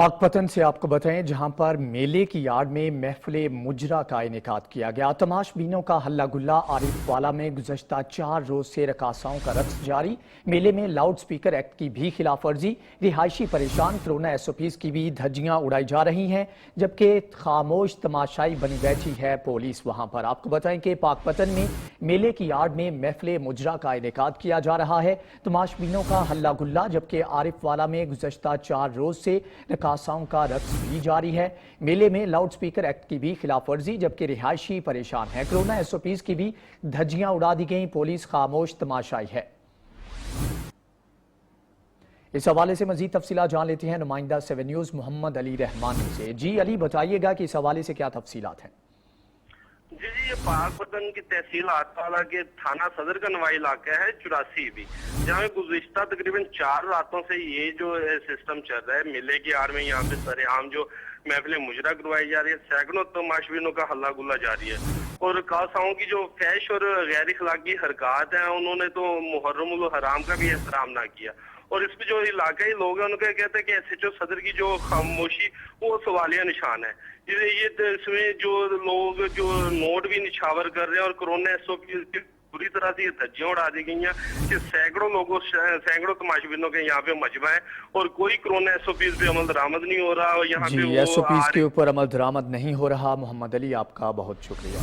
पाकपतन से आपको बताएं, जहां पर मेले की यार्ड में महफिल मुजरा का इनेकाद किया गया। तमाशबीनों का हल्ला गुल्ला। आरिफ वाला में गुज़श्ता 4 रोज से रकासाओं का रक्स जारी। मेले में लाउड स्पीकर एक्ट की भी खिलाफ वर्जी। रिहायशी परेशान। कोरोना SOPs की भी धज्जियां उड़ाई जा रही हैं, जबकि खामोश तमाशाई बनी बैठी है पुलिस वहां पर। आपको बताएं कि पाकपतन में मेले की यार्ड में महफिल मुजरा का इनेकाद किया जा रहा है। तमाशबीनों का हल्ला गुल्ला, जबकि आरिफ वाला में गुज़श्ता 4 रोज से रकासाओं का रक्स भी जारी है। मेले में लाउड स्पीकर एक्ट की भी खिलाफ वर्जी, जबकि रिहायशी परेशान है। कोरोना SOPs की भी धज्जियां उड़ा दी गई। पुलिस खामोश तमाशाई है। इस हवाले से मजीद तफसीलात जान लेते हैं नुमाइंदा 7 न्यूज़ मोहम्मद अली रहमानी से। जी अली, बताइएगा कि इस हवाले से क्या तफसीलात हैं। जी, ये पाकपतन की तहसील आतावाला के थाना सदर का नवाई इलाका है 84 भी, जहाँ गुज़िश्ता तकरीबन 4 रातों से ये जो सिस्टम चल रहा है। मेले की आड़ में यहाँ पे सरेआम जो महफिल मुजरा करवाई जा रही है, सैकड़ों तमाशबीनों का हल्ला गुल्ला जारी है। और कासाओं की जो फैश और गैर इखलाकी हरकत है, उन्होंने तो मुहर्रम उल हराम का भी एहतराम ना किया। और इस पे जो इलाकाई लोग हैं उनका कहते हैं कि SHO सदर की जो खामोशी वो सवालिया निशान है। ये इसमें जो लोग जो नोट भी निछावर कर रहे हैं और कोरोना SOP की पूरी तरह से ये धज्जियां उड़ा दी गई हैं कि सैकड़ों तमाशबीनों के यहाँ पे मजमा है और कोई कोरोना SOPs पे अमल दरामद नहीं हो रहा। और यहाँ पे जी, SOPs के ऊपर अमल दरामद नहीं हो रहा। मोहम्मद अली, आपका बहुत शुक्रिया।